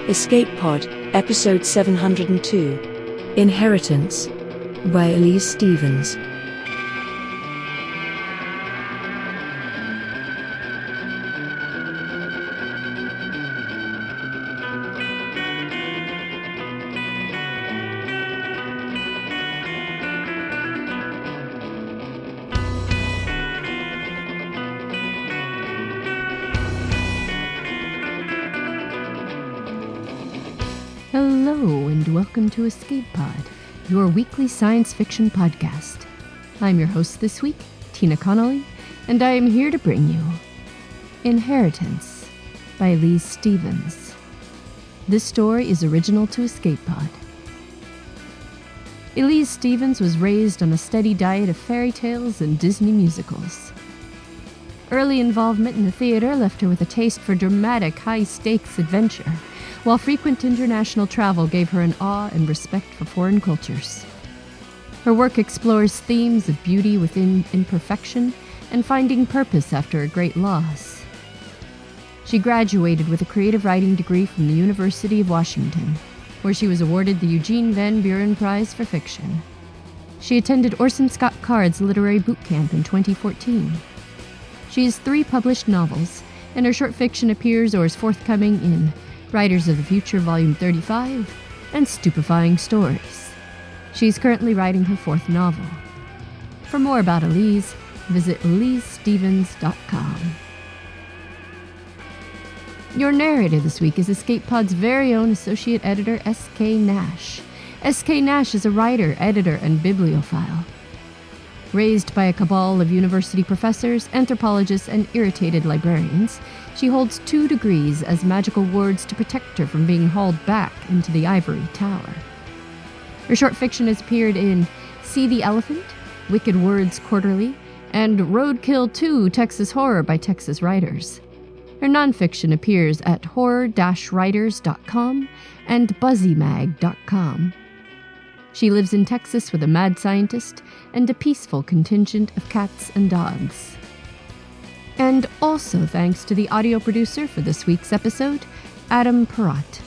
Escape Pod, Episode 702. Inheritance. By Elise Stevens. Hello, and welcome to Escape Pod, your weekly science fiction podcast. I'm your host this week, Tina Connolly, and I am here to bring you Inheritance by Elise Stevens. This story is original to Escape Pod. Elise Stevens was raised on a steady diet of fairy tales and Disney musicals. Early involvement in the theater left her with a taste for dramatic, high-stakes adventure, while frequent international travel gave her an awe and respect for foreign cultures. Her work explores themes of beauty within imperfection and finding purpose after a great loss. She graduated with a creative writing degree from the University of Washington, where she was awarded the Eugene Van Buren Prize for Fiction. She attended Orson Scott Card's Literary Boot Camp in 2014. She has 3 published novels, and her short fiction appears or is forthcoming in Writers of the Future Volume 35, and Stupefying Stories. She is currently writing her 4th novel. For more about Elise, visit EliseStevens.com. Your narrator this week is Escape Pod's very own associate editor, S.K. Nash. S.K. Nash is a writer, editor, and bibliophile. Raised by a cabal of university professors, anthropologists, and irritated librarians, she holds 2 degrees as magical wards to protect her from being hauled back into the ivory tower. Her short fiction has appeared in See the Elephant, Wicked Words Quarterly, and Roadkill 2 Texas Horror by Texas Writers. Her nonfiction appears at horror-writers.com and buzzymag.com. She lives in Texas with a mad scientist and a peaceful contingent of cats and dogs. And also thanks to the audio producer for this week's episode, Adam Perrott.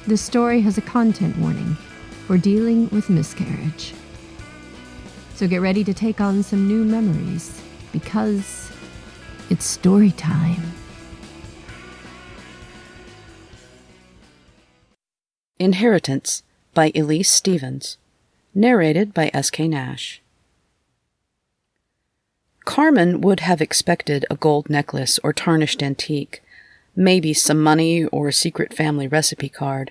This story has a content warning for dealing with miscarriage. So get ready to take on some new memories, because it's story time. Inheritance by Elise Stevens. Narrated by S.K. Nash. Carmen would have expected a gold necklace or tarnished antique, maybe some money or a secret family recipe card,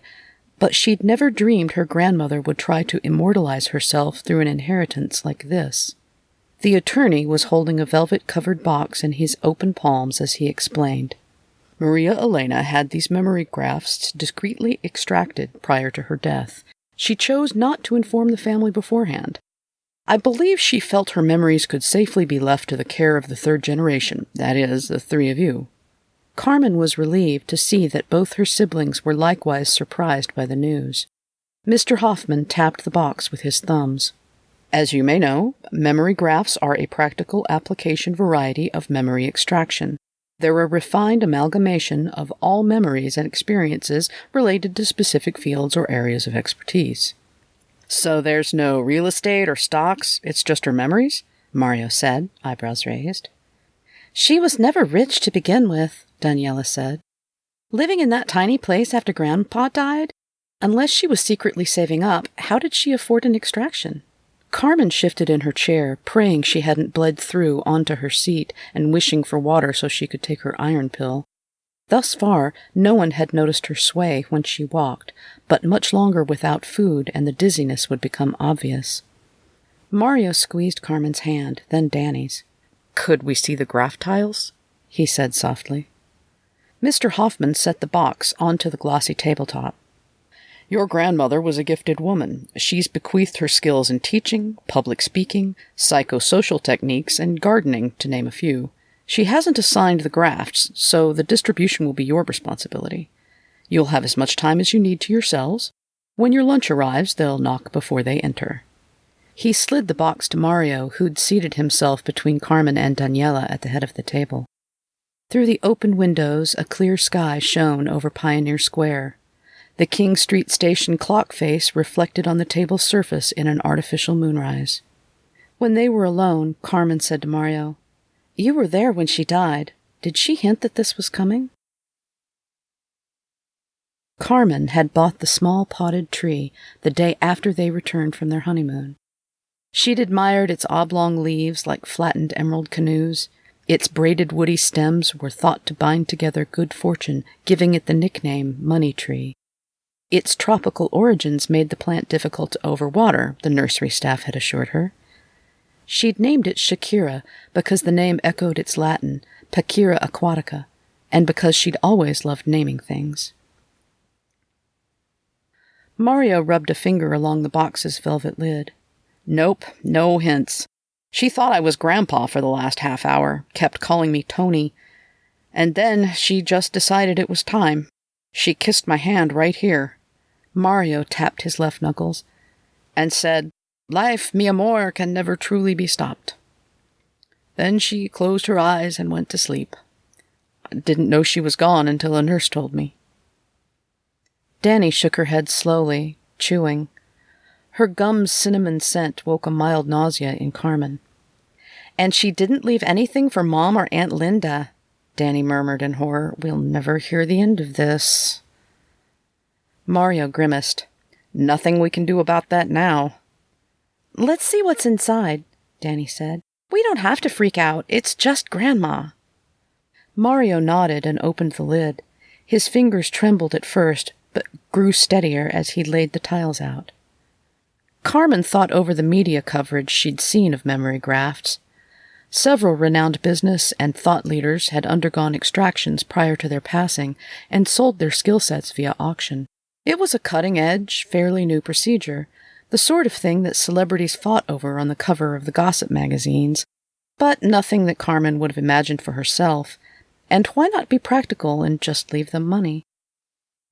but she'd never dreamed her grandmother would try to immortalize herself through an inheritance like this. The attorney was holding a velvet-covered box in his open palms as he explained. Maria Elena had these memory grafts discreetly extracted prior to her death. She chose not to inform the family beforehand. I believe she felt her memories could safely be left to the care of the 3rd generation, that is, the 3 of you. Carmen was relieved to see that both her siblings were likewise surprised by the news. Mr. Hoffman tapped the box with his thumbs. As you may know, memory grafts are a practical application variety of memory extraction. They're a refined amalgamation of all memories and experiences related to specific fields or areas of expertise. So there's no real estate or stocks, it's just her memories? Mario said, eyebrows raised. She was never rich to begin with, Daniela said. Living in that tiny place after Grandpa died? Unless she was secretly saving up, how did she afford an extraction? Carmen shifted in her chair, praying she hadn't bled through onto her seat and wishing for water so she could take her iron pill. Thus far, no one had noticed her sway when she walked, but much longer without food and the dizziness would become obvious. Mario squeezed Carmen's hand, then Danny's. "Could we see the graph tiles?" he said softly. Mr. Hoffman set the box onto the glossy tabletop. "Your grandmother was a gifted woman. She's bequeathed her skills in teaching, public speaking, psychosocial techniques, and gardening, to name a few. She hasn't assigned the grafts, so the distribution will be your responsibility. You'll have as much time as you need to yourselves. When your lunch arrives, they'll knock before they enter." He slid the box to Mario, who'd seated himself between Carmen and Daniela at the head of the table. Through the open windows, a clear sky shone over Pioneer Square. The King Street Station clock face reflected on the table's surface in an artificial moonrise. When they were alone, Carmen said to Mario, "You were there when she died. Did she hint that this was coming?" Carmen had bought the small potted tree the day after they returned from their honeymoon. She'd admired its oblong leaves like flattened emerald canoes. Its braided woody stems were thought to bind together good fortune, giving it the nickname Money Tree. Its tropical origins made the plant difficult to overwater, the nursery staff had assured her. She'd named it Shakira because the name echoed its Latin, Pachira aquatica, and because she'd always loved naming things. Mario rubbed a finger along the box's velvet lid. Nope, no hints. She thought I was Grandpa for the last half hour, kept calling me Tony. And then she just decided it was time. She kissed my hand right here. Mario tapped his left knuckles and said, "Life, mi amor, can never truly be stopped." Then she closed her eyes and went to sleep. I didn't know she was gone until a nurse told me. Danny shook her head slowly, chewing. Her gum's cinnamon scent woke a mild nausea in Carmen. "And she didn't leave anything for Mom or Aunt Linda," Danny murmured in horror. "We'll never hear the end of this." Mario grimaced. "Nothing we can do about that now." "Let's see what's inside," Danny said. "We don't have to freak out. It's just Grandma." Mario nodded and opened the lid. His fingers trembled at first, but grew steadier as he laid the tiles out. Carmen thought over the media coverage she'd seen of memory grafts. Several renowned business and thought leaders had undergone extractions prior to their passing and sold their skill sets via auction. It was a cutting-edge, fairly new procedure, the sort of thing that celebrities fought over on the cover of the gossip magazines, but nothing that Carmen would have imagined for herself. And why not be practical and just leave them money?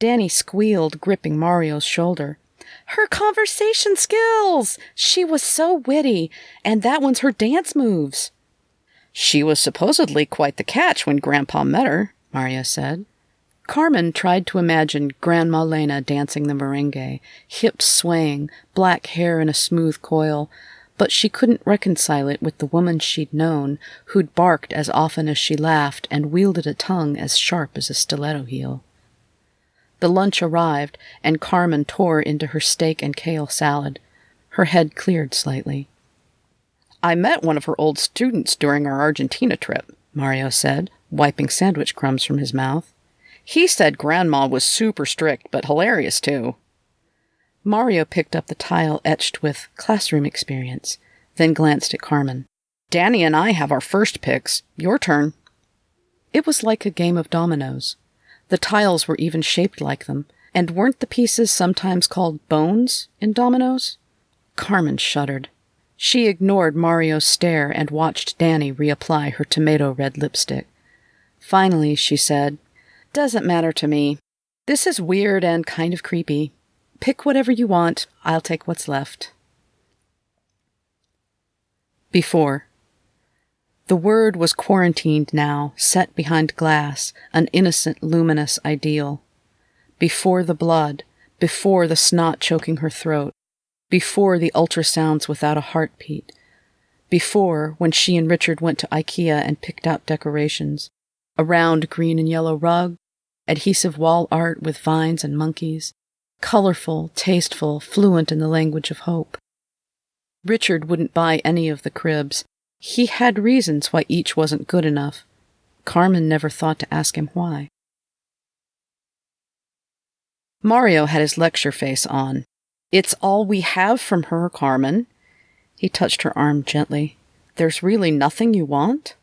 Danny squealed, gripping Mario's shoulder. "Her conversation skills! She was so witty, and that one's her dance moves." "She was supposedly quite the catch when Grandpa met her," Mario said. Carmen tried to imagine Grandma Lena dancing the merengue, hips swaying, black hair in a smooth coil, but she couldn't reconcile it with the woman she'd known, who'd barked as often as she laughed and wielded a tongue as sharp as a stiletto heel. The lunch arrived, and Carmen tore into her steak and kale salad. Her head cleared slightly. "I met one of her old students during our Argentina trip," Mario said, wiping sandwich crumbs from his mouth. "He said Grandma was super strict, but hilarious, too." Mario picked up the tile etched with classroom experience, then glanced at Carmen. "Danny and I have our first picks. Your turn." It was like a game of dominoes. The tiles were even shaped like them, and weren't the pieces sometimes called bones in dominoes? Carmen shuddered. She ignored Mario's stare and watched Danny reapply her tomato-red lipstick. Finally, she said, "Doesn't matter to me. This is weird and kind of creepy. Pick whatever you want. I'll take what's left." Before. The word was quarantined now, set behind glass, an innocent, luminous ideal. Before the blood, before the snot choking her throat, before the ultrasounds without a heartbeat, before when she and Richard went to IKEA and picked out decorations, a round green and yellow rug, adhesive wall art with vines and monkeys, colorful, tasteful, fluent in the language of hope. Richard wouldn't buy any of the cribs. He had reasons why each wasn't good enough. Carmen never thought to ask him why. Mario had his lecture face on. "It's all we have from her, Carmen." He touched her arm gently. "There's really nothing you want?"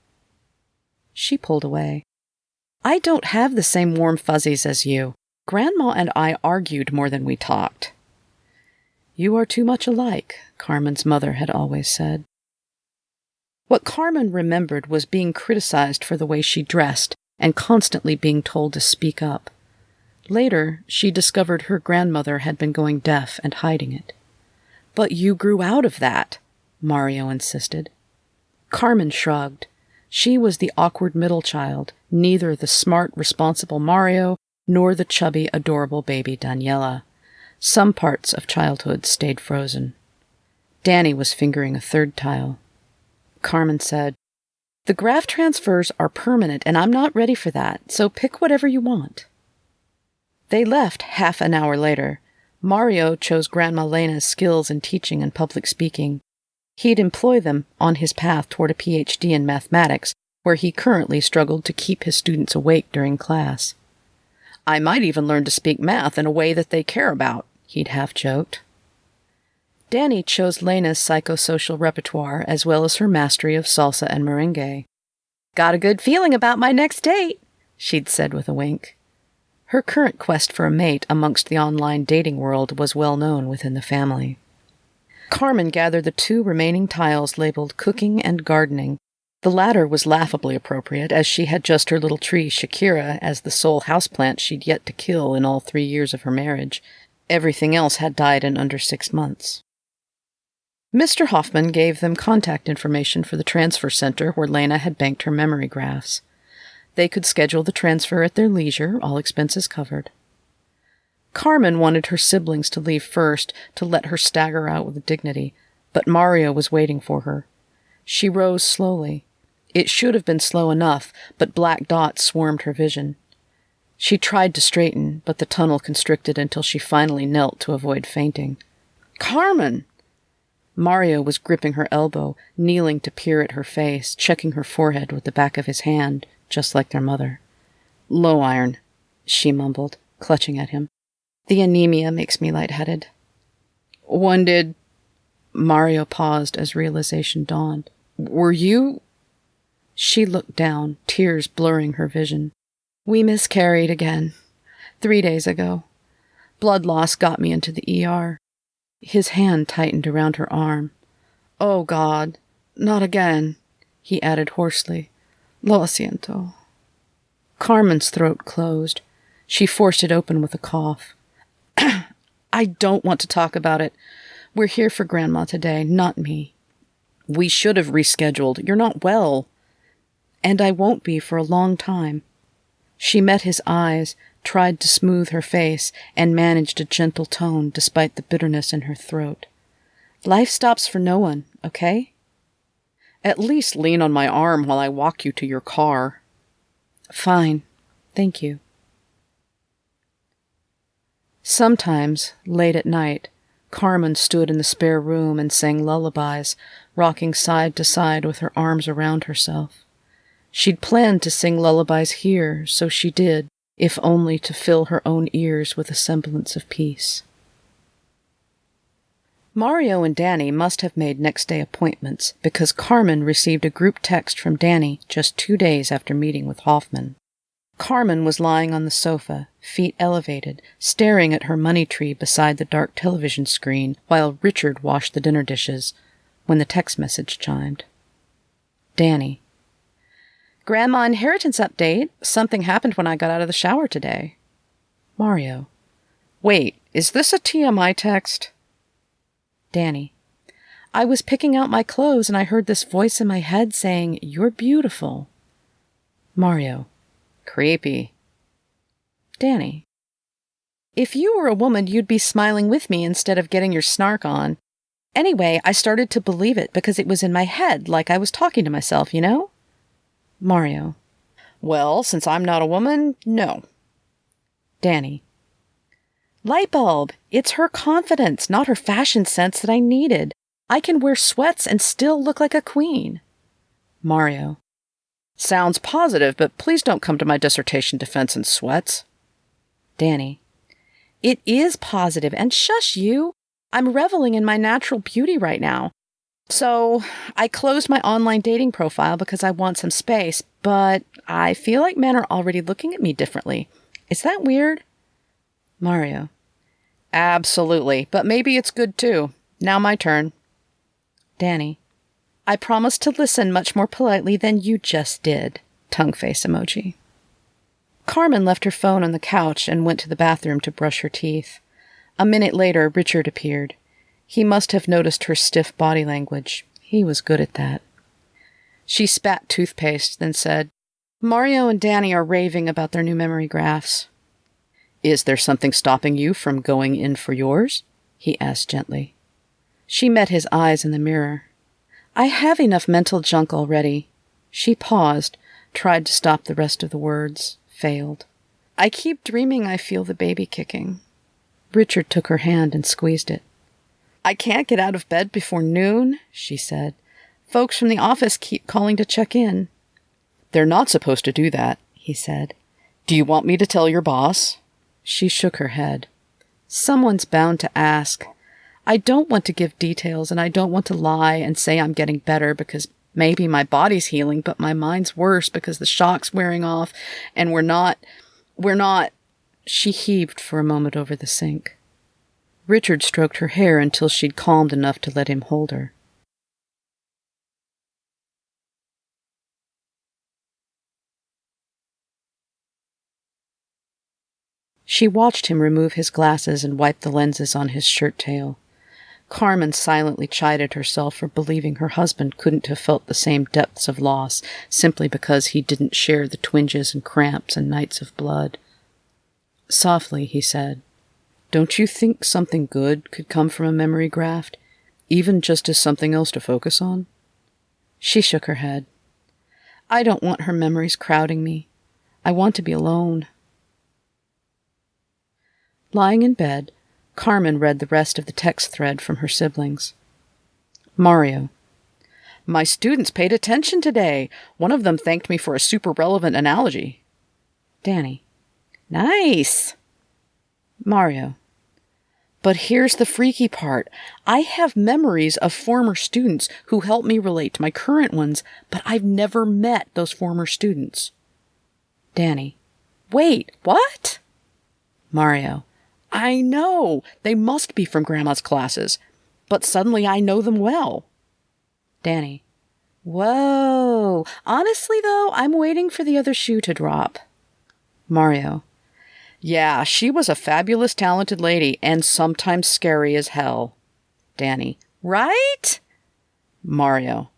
She pulled away. "I don't have the same warm fuzzies as you. Grandma and I argued more than we talked." "You are too much alike," Carmen's mother had always said. What Carmen remembered was being criticized for the way she dressed and constantly being told to speak up. Later, she discovered her grandmother had been going deaf and hiding it. "But you grew out of that," Mario insisted. Carmen shrugged. She was the awkward middle child, neither the smart, responsible Mario nor the chubby, adorable baby Daniela. Some parts of childhood stayed frozen. Danny was fingering a third tile. Carmen said, "The graft transfers are permanent, and I'm not ready for that, so pick whatever you want." They left half an hour later. Mario chose Grandma Lena's skills in teaching and public speaking. He'd employ them on his path toward a PhD in mathematics, where he currently struggled to keep his students awake during class. "I might even learn to speak math in a way that they care about," he'd half-joked. Danny chose Lena's psychosocial repertoire as well as her mastery of salsa and merengue. "Got a good feeling about my next date," she'd said with a wink. Her current quest for a mate amongst the online dating world was well known within the family. Carmen gathered the 2 remaining tiles labeled cooking and gardening. The latter was laughably appropriate, as she had just her little tree, Shakira, as the sole houseplant she'd yet to kill in all 3 years of her marriage. Everything else had died in under 6 months. Mr. Hoffman gave them contact information for the transfer center where Lena had banked her memory graphs. They could schedule the transfer at their leisure, all expenses covered. Carmen wanted her siblings to leave first to let her stagger out with dignity, but Mario was waiting for her. She rose slowly. It should have been slow enough, but black dots swarmed her vision. She tried to straighten, but the tunnel constricted until she finally knelt to avoid fainting. "Carmen!" Mario was gripping her elbow, kneeling to peer at her face, checking her forehead with the back of his hand, just like their mother. "Low iron," she mumbled, clutching at him. "The anemia makes me lightheaded." "When did—" Mario paused as realization dawned. "Were you—" She looked down, tears blurring her vision. "We miscarried again. 3 days ago. Blood loss got me into the ER. His hand tightened around her arm. "Oh, God, not again," he added hoarsely. "Lo siento." Carmen's throat closed. She forced it open with a cough. "I don't want to talk about it. We're here for Grandma today, not me." "We should have rescheduled. You're not well." "And I won't be for a long time." She met his eyes, tried to smooth her face, and managed a gentle tone despite the bitterness in her throat. "Life stops for no one, okay?" "At least lean on my arm while I walk you to your car." "Fine. Thank you." Sometimes, late at night, Carmen stood in the spare room and sang lullabies, rocking side to side with her arms around herself. She'd planned to sing lullabies here, so she did, if only to fill her own ears with a semblance of peace. Mario and Danny must have made next-day appointments because Carmen received a group text from Danny just 2 days after meeting with Hoffman. Carmen was lying on the sofa, feet elevated, staring at her money tree beside the dark television screen while Richard washed the dinner dishes, when the text message chimed. Danny. "Grandma inheritance update. Something happened when I got out of the shower today." Mario. "Wait, is this a TMI text?" Danny. "I was picking out my clothes and I heard this voice in my head saying, 'You're beautiful.'" Mario. "Creepy." Danny. "If you were a woman, you'd be smiling with me instead of getting your snark on. Anyway, I started to believe it because it was in my head, like I was talking to myself, you know?" Mario. "Well, since I'm not a woman, no." Danny. "Light bulb. It's her confidence, not her fashion sense that I needed. I can wear sweats and still look like a queen." Mario. "Sounds positive, but please don't come to my dissertation defense in sweats." Danny. "It is positive, and shush you. I'm reveling in my natural beauty right now. So, I closed my online dating profile because I want some space, but I feel like men are already looking at me differently. Is that weird?" Mario. "Absolutely, but maybe it's good too. Now my turn." Danny. "I promise to listen much more politely than you just did." Tongue face emoji. Carmen left her phone on the couch and went to the bathroom to brush her teeth. A minute later, Richard appeared. He must have noticed her stiff body language. He was good at that. She spat toothpaste, then said, "Mario and Danny are raving about their new memory graphs." Is there something stopping you from going in for yours? He asked gently. She met his eyes in the mirror. I have enough mental junk already. She paused, tried to stop the rest of the words, failed. I keep dreaming I feel the baby kicking. Richard took her hand and squeezed it. I can't get out of bed before noon, she said. Folks from the office keep calling to check in. They're not supposed to do that, he said. Do you want me to tell your boss? She shook her head. Someone's bound to ask. I don't want to give details, and I don't want to lie and say I'm getting better because maybe my body's healing, but my mind's worse because the shock's wearing off, and we're not... She heaved for a moment over the sink. Richard stroked her hair until she'd calmed enough to let him hold her. She watched him remove his glasses and wipe the lenses on his shirt tail. Carmen silently chided herself for believing her husband couldn't have felt the same depths of loss simply because he didn't share the twinges and cramps and nights of blood. Softly, he said, Don't you think something good could come from a memory graft, even just as something else to focus on? She shook her head. I don't want her memories crowding me. I want to be alone. Lying in bed, Carmen read the rest of the text thread from her siblings. Mario. My students paid attention today. One of them thanked me for a super relevant analogy. Danny. Nice. Mario. But here's the freaky part. I have memories of former students who help me relate to my current ones, but I've never met those former students. Danny. Wait, what? Mario. I know. They must be from Grandma's classes. But suddenly I know them well. Danny. Whoa. Honestly, though, I'm waiting for the other shoe to drop. Mario. Yeah, she was a fabulous, talented lady, and sometimes scary as hell. Danny. Right? Mario.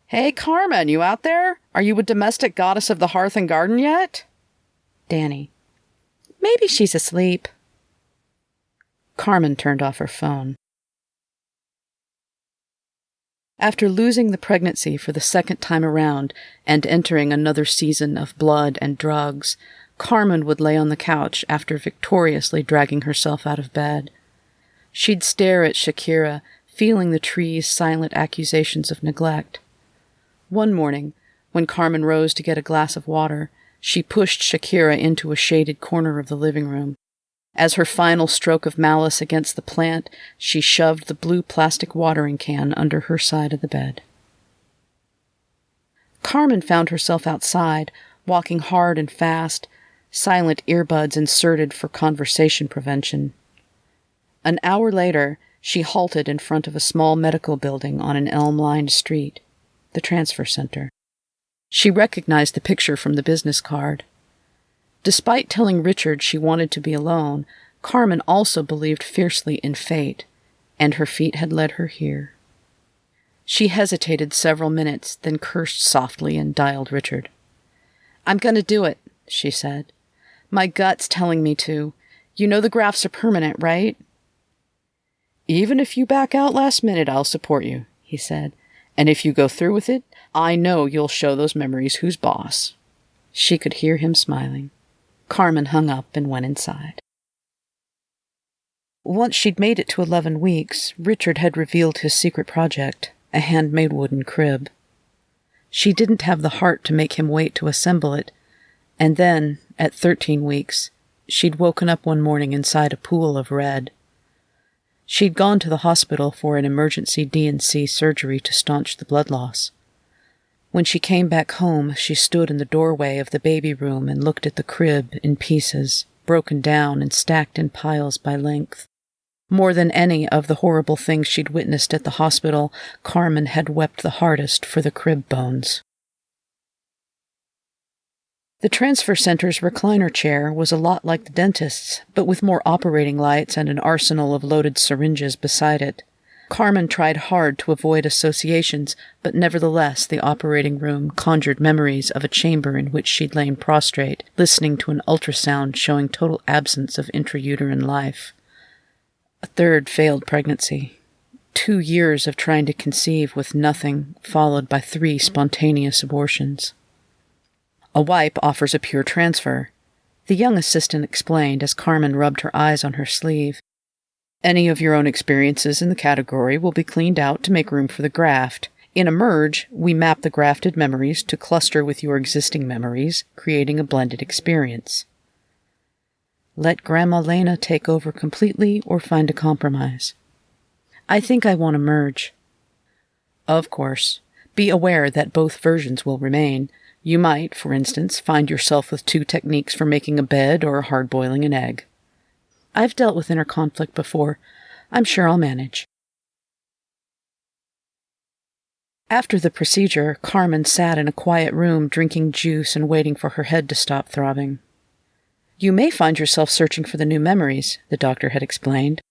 Hey, Carmen, you out there? Are you a domestic goddess of the hearth and garden yet? Danny. Maybe she's asleep. Carmen turned off her phone. After losing the pregnancy for the second time around and entering another season of blood and drugs, Carmen would lay on the couch after victoriously dragging herself out of bed. She'd stare at Shakira, feeling the tree's silent accusations of neglect. One morning, when Carmen rose to get a glass of water, she pushed Shakira into a shaded corner of the living room. As her final stroke of malice against the plant, she shoved the blue plastic watering can under her side of the bed. Carmen found herself outside, walking hard and fast, silent earbuds inserted for conversation prevention. An hour later, she halted in front of a small medical building on an elm-lined street, the transfer center. She recognized the picture from the business card. Despite telling Richard she wanted to be alone, Carmen also believed fiercely in fate, and her feet had led her here. She hesitated several minutes, then cursed softly and dialed Richard. I'm going to do it, she said. My gut's telling me to. You know the grafts are permanent, right? Even if you back out last minute, I'll support you, he said. And if you go through with it, I know you'll show those memories who's boss. She could hear him smiling. Carmen hung up and went inside. Once she'd made it to 11 weeks, Richard had revealed his secret project, a handmade wooden crib. She didn't have the heart to make him wait to assemble it, and then, at 13 weeks, she'd woken up one morning inside a pool of red. She'd gone to the hospital for an emergency D&C surgery to staunch the blood loss. When she came back home, she stood in the doorway of the baby room and looked at the crib in pieces, broken down and stacked in piles by length. More than any of the horrible things she'd witnessed at the hospital, Carmen had wept the hardest for the crib bones. The transfer center's recliner chair was a lot like the dentist's, but with more operating lights and an arsenal of loaded syringes beside it. Carmen tried hard to avoid associations, but nevertheless the operating room conjured memories of a chamber in which she'd lain prostrate, listening to an ultrasound showing total absence of intrauterine life. A third failed pregnancy. 2 years of trying to conceive with nothing, followed by 3 spontaneous abortions. A wipe offers a pure transfer, the young assistant explained as Carmen rubbed her eyes on her sleeve. Any of your own experiences in the category will be cleaned out to make room for the graft. In a merge, we map the grafted memories to cluster with your existing memories, creating a blended experience. Let Grandma Lena take over completely or find a compromise. I think I want to merge. Of course. Be aware that both versions will remain. You might, for instance, find yourself with 2 techniques for making a bed or hard-boiling an egg. I've dealt with inner conflict before. I'm sure I'll manage. After the procedure, Carmen sat in a quiet room drinking juice and waiting for her head to stop throbbing. You may find yourself searching for the new memories, the doctor had explained.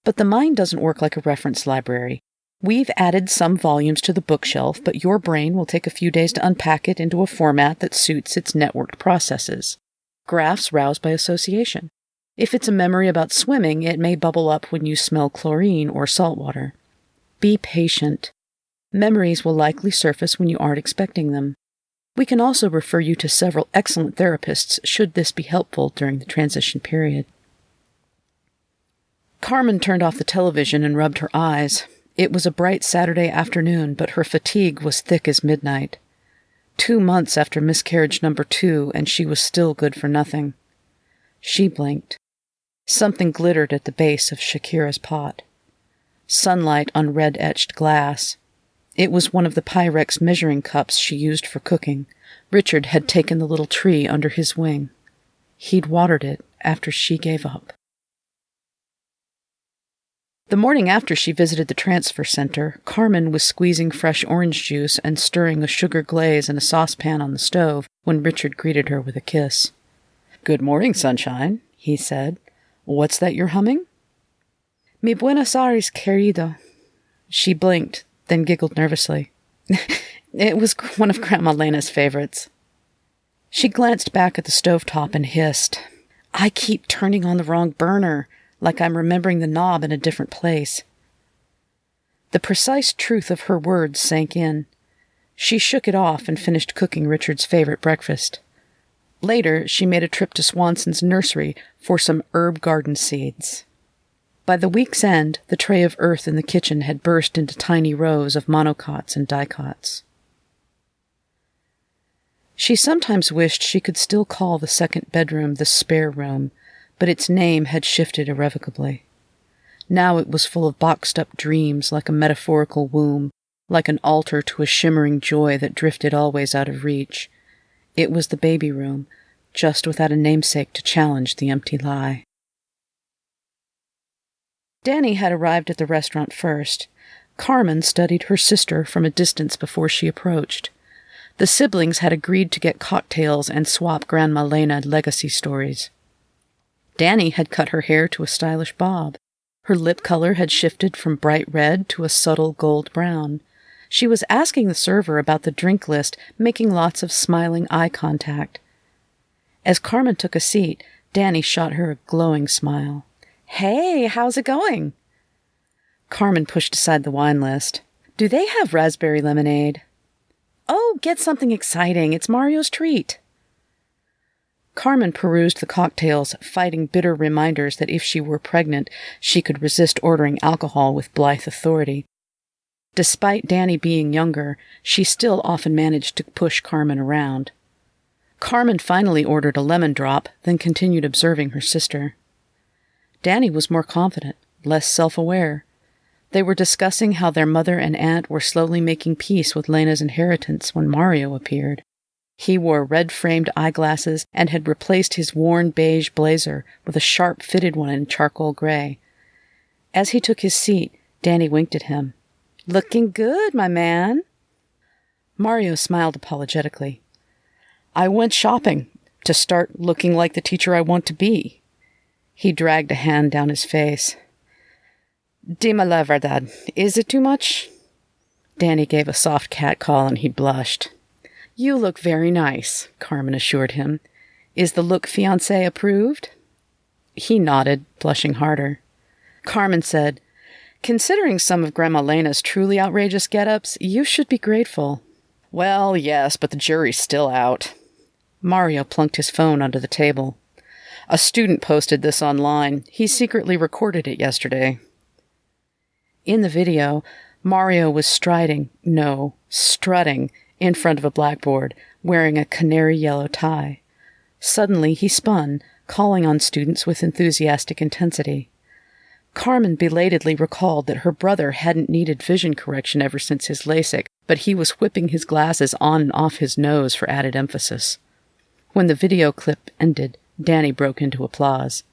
But the mind doesn't work like a reference library. We've added some volumes to the bookshelf, but your brain will take a few days to unpack it into a format that suits its networked processes. Graphs roused by association. If it's a memory about swimming, it may bubble up when you smell chlorine or salt water. Be patient. Memories will likely surface when you aren't expecting them. We can also refer you to several excellent therapists should this be helpful during the transition period. Carmen turned off the television and rubbed her eyes. It was a bright Saturday afternoon, but her fatigue was thick as midnight. 2 months after miscarriage number 2, and she was still good for nothing. She blinked. Something glittered at the base of Shakira's pot. Sunlight on red-etched glass. It was one of the Pyrex measuring cups she used for cooking. Richard had taken the little tree under his wing. He'd watered it after she gave up. The morning after she visited the transfer center, Carmen was squeezing fresh orange juice and stirring a sugar glaze in a saucepan on the stove when Richard greeted her with a kiss. "Good morning, sunshine," he said. "What's that you're humming?" "Mi Buenos Aires, querido." She blinked, then giggled nervously. It was one of Grandma Lena's favorites. She glanced back at the stovetop and hissed, "I keep turning on the wrong burner, like I'm remembering the knob in a different place." The precise truth of her words sank in. She shook it off and finished cooking Richard's favorite breakfast. Later, she made a trip to Swanson's nursery for some herb garden seeds. By the week's end, the tray of earth in the kitchen had burst into tiny rows of monocots and dicots. She sometimes wished she could still call the second bedroom the spare room, but its name had shifted irrevocably. Now it was full of boxed-up dreams like a metaphorical womb, like an altar to a shimmering joy that drifted always out of reach. It was the baby room, just without a namesake to challenge the empty lie. Danny had arrived at the restaurant first. Carmen studied her sister from a distance before she approached. The siblings had agreed to get cocktails and swap Grandma Lena legacy stories. Danny had cut her hair to a stylish bob. Her lip color had shifted from bright red to a subtle gold brown. She was asking the server about the drink list, making lots of smiling eye contact. As Carmen took a seat, Danny shot her a glowing smile. "Hey, how's it going?" Carmen pushed aside the wine list. "Do they have raspberry lemonade?" "Oh, get something exciting. It's Mario's treat." Carmen perused the cocktails, fighting bitter reminders that if she were pregnant, she could resist ordering alcohol with blithe authority. Despite Danny being younger, she still often managed to push Carmen around. Carmen finally ordered a lemon drop, then continued observing her sister. Danny was more confident, less self-aware. They were discussing how their mother and aunt were slowly making peace with Lena's inheritance when Mario appeared. He wore red-framed eyeglasses and had replaced his worn beige blazer with a sharp-fitted one in charcoal gray. As he took his seat, Danny winked at him. "Looking good, my man." Mario smiled apologetically. "I went shopping to start looking like the teacher I want to be." He dragged a hand down his face. Dime la verdad, is it too much? Danny gave a soft cat call and he blushed. You look very nice, Carmen assured him. Is the look fiancé approved? He nodded, blushing harder. Carmen said, Considering some of Grandma Lena's truly outrageous get-ups, you should be grateful. Well, yes, but the jury's still out. Mario plunked his phone under the table. A student posted this online. He secretly recorded it yesterday. In the video, Mario was strutting in front of a blackboard, wearing a canary yellow tie. Suddenly, he spun, calling on students with enthusiastic intensity. Carmen belatedly recalled that her brother hadn't needed vision correction ever since his LASIK, but he was whipping his glasses on and off his nose for added emphasis. When the video clip ended, Danny broke into applause.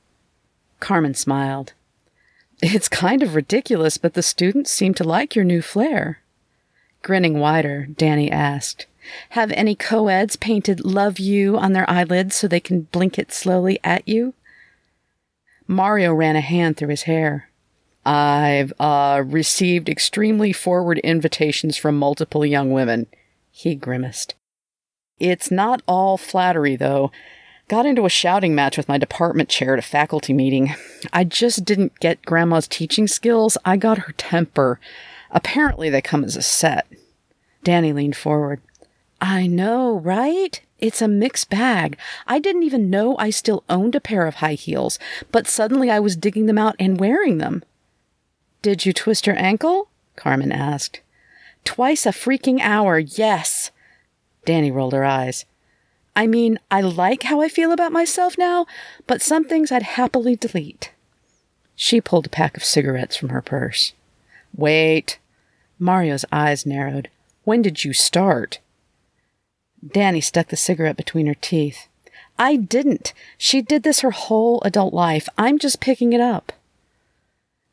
Carmen smiled. It's kind of ridiculous, but the students seem to like your new flair. Grinning wider, Danny asked, Have any co-eds painted love you on their eyelids so they can blink it slowly at you? Mario ran a hand through his hair. I've received extremely forward invitations from multiple young women. He grimaced. It's not all flattery, though. Got into a shouting match with my department chair at a faculty meeting. I just didn't get Grandma's teaching skills. I got her temper. Apparently they come as a set. Danny leaned forward. I know, right? It's a mixed bag. I didn't even know I still owned a pair of high heels, but suddenly I was digging them out and wearing them. Did you twist your ankle? Carmen asked. Twice a freaking hour, yes. Danny rolled her eyes. I mean, I like how I feel about myself now, but some things I'd happily delete. She pulled a pack of cigarettes from her purse. Wait. Mario's eyes narrowed. When did you start? Danny stuck the cigarette between her teeth. I didn't. She did this her whole adult life. I'm just picking it up.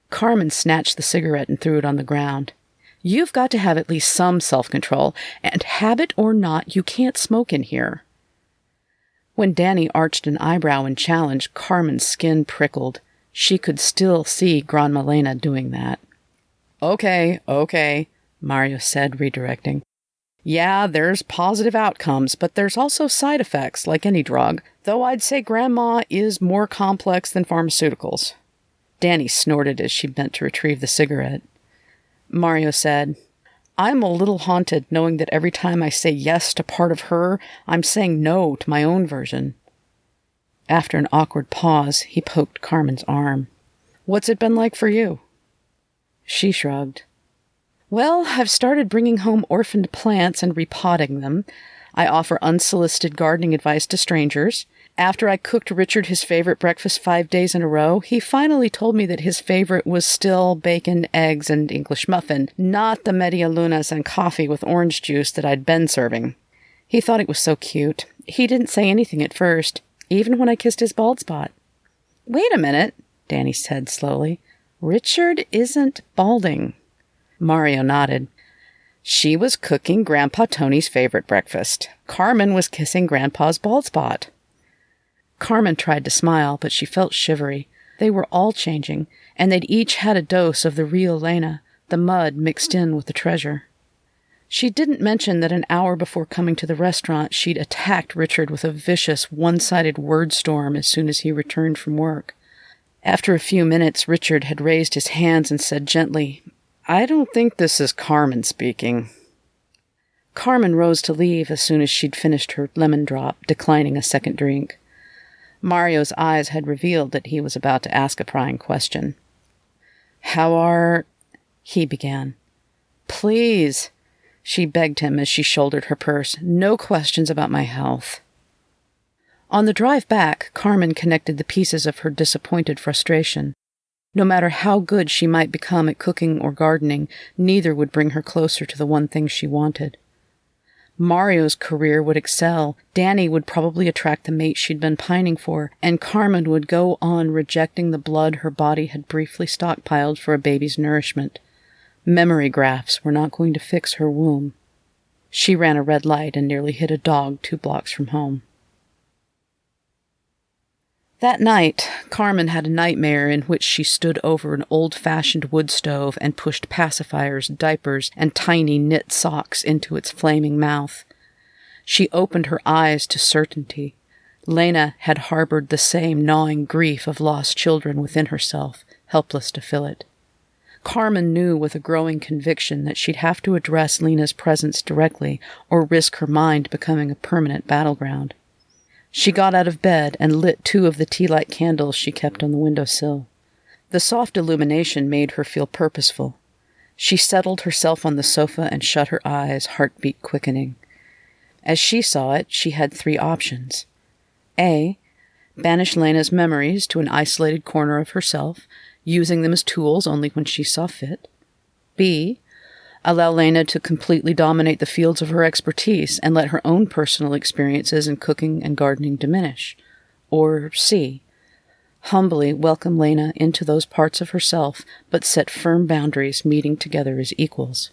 Carmen snatched the cigarette and threw it on the ground. You've got to have at least some self-control, and habit or not, you can't smoke in here. When Danny arched an eyebrow in challenge, Carmen's skin prickled. She could still see Grandma Lena doing that. Okay, Mario said, redirecting. Yeah, there's positive outcomes, but there's also side effects, like any drug, though I'd say Grandma is more complex than pharmaceuticals. Danny snorted as she bent to retrieve the cigarette. Mario said, I'm a little haunted knowing that every time I say yes to part of her, I'm saying no to my own version. After an awkward pause, he poked Carmen's arm. What's it been like for you? She shrugged. Well, I've started bringing home orphaned plants and repotting them. I offer unsolicited gardening advice to strangers. After I cooked Richard his favorite breakfast 5 days in a row, he finally told me that his favorite was still bacon, eggs, and English muffin, not the media lunas and coffee with orange juice that I'd been serving. He thought it was so cute. He didn't say anything at first, even when I kissed his bald spot. Wait a minute, Danny said slowly. Richard isn't balding. Mario nodded. She was cooking Grandpa Tony's favorite breakfast. Carmen was kissing Grandpa's bald spot. Carmen tried to smile, but she felt shivery. They were all changing, and they'd each had a dose of the real Lena, the mud mixed in with the treasure. She didn't mention that an hour before coming to the restaurant, she'd attacked Richard with a vicious, one-sided word storm as soon as he returned from work. After a few minutes, Richard had raised his hands and said gently, I don't think this is Carmen speaking. Carmen rose to leave as soon as she'd finished her lemon drop, declining a second drink. Mario's eyes had revealed that he was about to ask a prying question. How are... he began. Please, she begged him as she shouldered her purse. No questions about my health. On the drive back, Carmen connected the pieces of her disappointed frustration. No matter how good she might become at cooking or gardening, neither would bring her closer to the one thing she wanted. Mario's career would excel, Danny would probably attract the mate she'd been pining for, and Carmen would go on rejecting the blood her body had briefly stockpiled for a baby's nourishment. Memory grafts were not going to fix her womb. She ran a red light and nearly hit a dog 2 blocks from home. That night, Carmen had a nightmare in which she stood over an old-fashioned wood stove and pushed pacifiers, diapers, and tiny knit socks into its flaming mouth. She opened her eyes to certainty. Lena had harbored the same gnawing grief of lost children within herself, helpless to fill it. Carmen knew with a growing conviction that she'd have to address Lena's presence directly or risk her mind becoming a permanent battleground. She got out of bed and lit 2 of the tea-light candles she kept on the windowsill. The soft illumination made her feel purposeful. She settled herself on the sofa and shut her eyes, heartbeat quickening. As she saw it, she had 3 options. A. Banish Lena's memories to an isolated corner of herself, using them as tools only when she saw fit. B. Allow Lena to completely dominate the fields of her expertise and let her own personal experiences in cooking and gardening diminish. Or C. Humbly welcome Lena into those parts of herself, but set firm boundaries, meeting together as equals.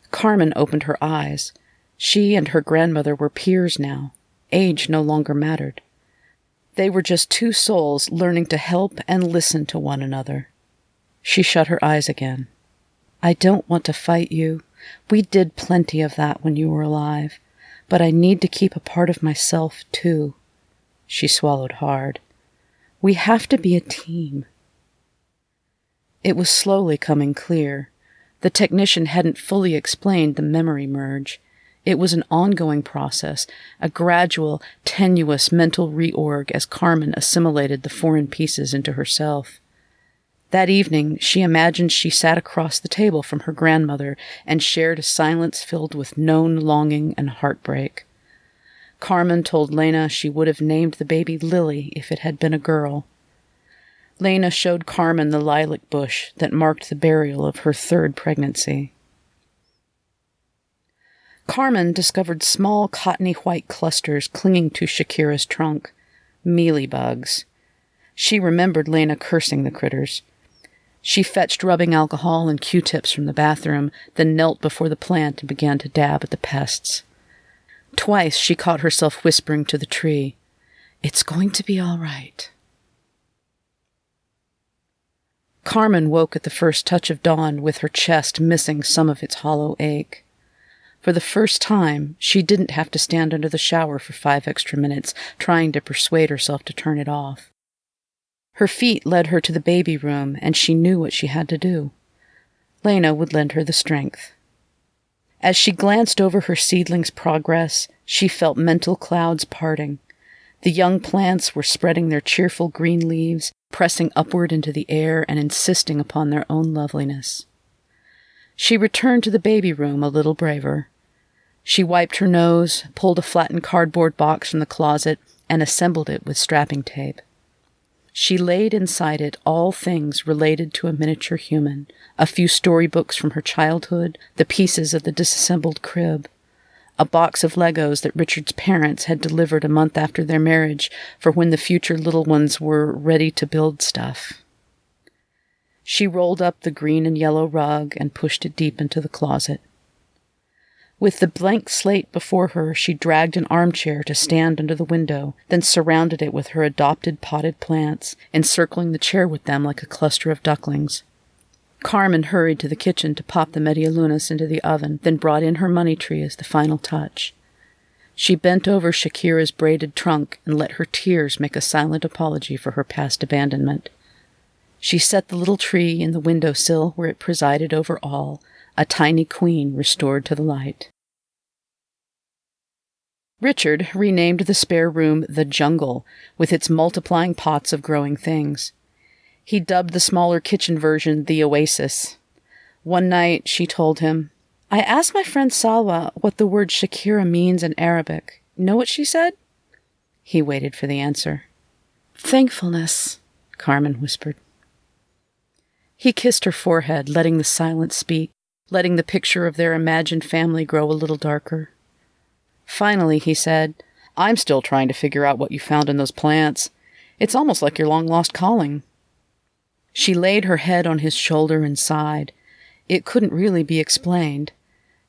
Carmen opened her eyes. She and her grandmother were peers now. Age no longer mattered. They were just 2 souls learning to help and listen to one another. She shut her eyes again. I don't want to fight you. We did plenty of that when you were alive. But I need to keep a part of myself, too. She swallowed hard. We have to be a team. It was slowly coming clear. The technician hadn't fully explained the memory merge. It was an ongoing process, a gradual, tenuous mental reorg as Carmen assimilated the foreign pieces into herself. That evening, she imagined she sat across the table from her grandmother and shared a silence filled with known longing and heartbreak. Carmen told Lena she would have named the baby Lily if it had been a girl. Lena showed Carmen the lilac bush that marked the burial of her 3rd pregnancy. Carmen discovered small cottony white clusters clinging to Shakira's trunk. Mealybugs. She remembered Lena cursing the critters. She fetched rubbing alcohol and Q-tips from the bathroom, then knelt before the plant and began to dab at the pests. Twice she caught herself whispering to the tree, "It's going to be all right." Carmen woke at the first touch of dawn with her chest missing some of its hollow ache. For the first time, she didn't have to stand under the shower for 5 extra minutes, trying to persuade herself to turn it off. Her feet led her to the baby room, and she knew what she had to do. Lena would lend her the strength. As she glanced over her seedling's progress, she felt mental clouds parting. The young plants were spreading their cheerful green leaves, pressing upward into the air and insisting upon their own loveliness. She returned to the baby room a little braver. She wiped her nose, pulled a flattened cardboard box from the closet, and assembled it with strapping tape. She laid inside it all things related to a miniature human, a few storybooks from her childhood, the pieces of the disassembled crib, a box of Legos that Richard's parents had delivered a month after their marriage for when the future little ones were ready to build stuff. She rolled up the green and yellow rug and pushed it deep into the closet. With the blank slate before her, she dragged an armchair to stand under the window, then surrounded it with her adopted potted plants, encircling the chair with them like a cluster of ducklings. Carmen hurried to the kitchen to pop the Medialunas into the oven, then brought in her money tree as the final touch. She bent over Shakira's braided trunk and let her tears make a silent apology for her past abandonment. She set the little tree in the windowsill where it presided over all, a tiny queen restored to the light. Richard renamed the spare room the Jungle, with its multiplying pots of growing things. He dubbed the smaller kitchen version the Oasis. One night, she told him, "I asked my friend Salwa what the word Shakira means in Arabic. Know what she said?" He waited for the answer. "Thankfulness," Carmen whispered. He kissed her forehead, letting the silence speak, letting the picture of their imagined family grow a little darker. Finally, he said, "I'm still trying to figure out what you found in those plants. It's almost like your long-lost calling." She laid her head on his shoulder and sighed. It couldn't really be explained.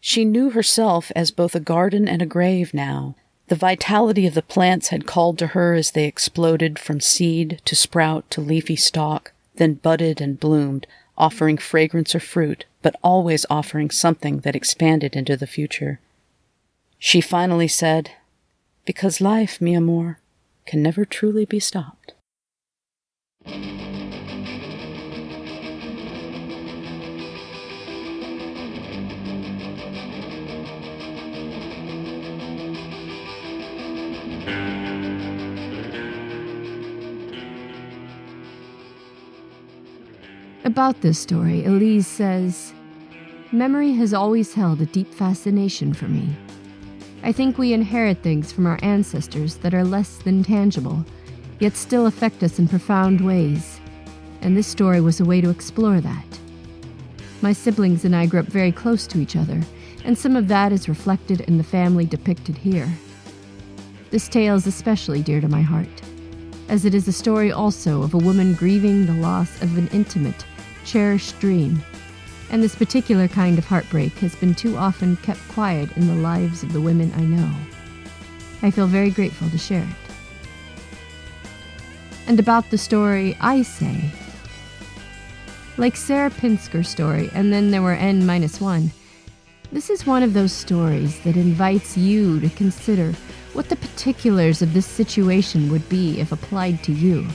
She knew herself as both a garden and a grave now, The vitality of the plants had called to her as they exploded from seed to sprout to leafy stalk, then budded and bloomed, offering fragrance or fruit, but always offering something that expanded into the future. She finally said, "Because life, mi amor, can never truly be stopped." About this story, Elise says, "Memory has always held a deep fascination for me. I think we inherit things from our ancestors that are less than tangible, yet still affect us in profound ways, and this story was a way to explore that. My siblings and I grew up very close to each other, and some of that is reflected in the family depicted here. This tale is especially dear to my heart, as it is a story also of a woman grieving the loss of an intimate, cherished dream, and this particular kind of heartbreak has been too often kept quiet in the lives of the women I know. I feel very grateful to share it." And about the story, I say, like Sarah Pinsker's story, and then there were N-1, this is one of those stories that invites you to consider what the particulars of this situation would be if applied to you.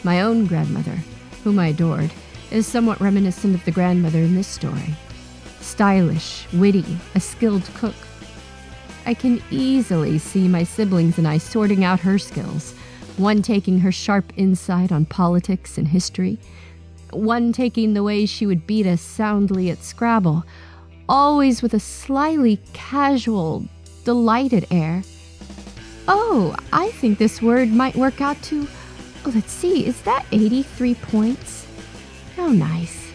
My own grandmother, whom I adored, is somewhat reminiscent of the grandmother in this story. Stylish, witty, a skilled cook. I can easily see my siblings and I sorting out her skills, one taking her sharp insight on politics and history, one taking the way she would beat us soundly at Scrabble, always with a slyly casual, delighted air. "Oh, I think this word might work out to, let's see, is that 83 points? How nice."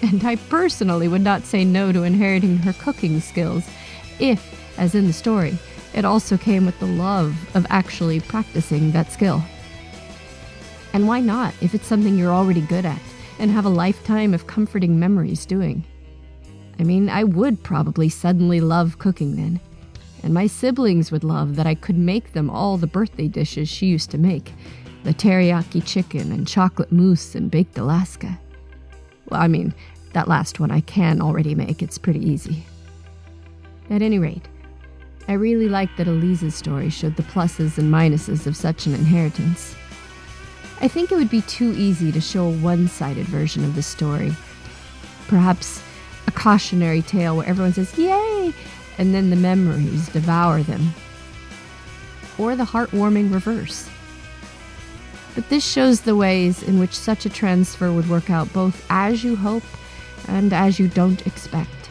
And I personally would not say no to inheriting her cooking skills, if, as in the story, it also came with the love of actually practicing that skill. And why not, if it's something you're already good at and have a lifetime of comforting memories doing? I mean, I would probably suddenly love cooking then, and my siblings would love that I could make them all the birthday dishes she used to make, the teriyaki chicken and chocolate mousse and baked Alaska. Well, I mean, that last one I can already make, it's pretty easy. At any rate, I really like that Elise's story showed the pluses and minuses of such an inheritance. I think it would be too easy to show a one-sided version of the story. Perhaps a cautionary tale where everyone says, "Yay!" and then the memories devour them. Or the heartwarming reverse. But this shows the ways in which such a transfer would work out both as you hope and as you don't expect.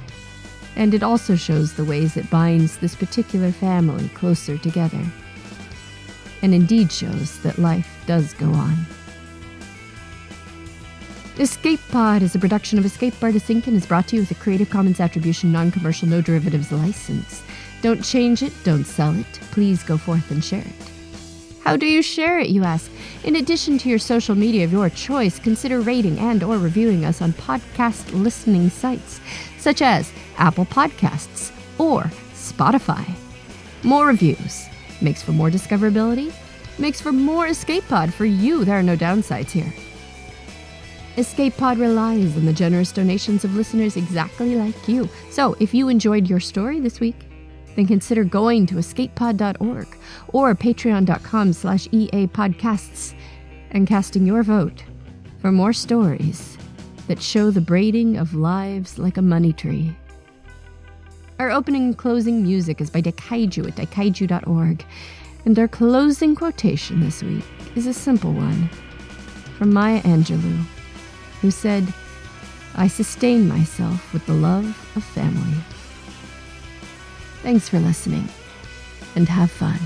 And it also shows the ways it binds this particular family closer together. And indeed shows that life does go on. Escape Pod is a production of Escape Artists Inc. and is brought to you with a Creative Commons Attribution Non-Commercial No Derivatives license. Don't change it, don't sell it. Please go forth and share it. How do you share it, you ask? In addition to your social media of your choice, consider rating and or reviewing us on podcast listening sites, such as Apple Podcasts or Spotify. More reviews makes for more discoverability, makes for more Escape Pod for you. There are no downsides here. Escape Pod relies on the generous donations of listeners exactly like you. So if you enjoyed your story this week, then consider going to escapepod.org or patreon.com/EAPodcasts and casting your vote for more stories that show the braiding of lives like a money tree. Our opening and closing music is by Daikaiju at daikaiju.org, and our closing quotation this week is a simple one from Maya Angelou, who said, "I sustain myself with the love of family." Thanks for listening, and have fun.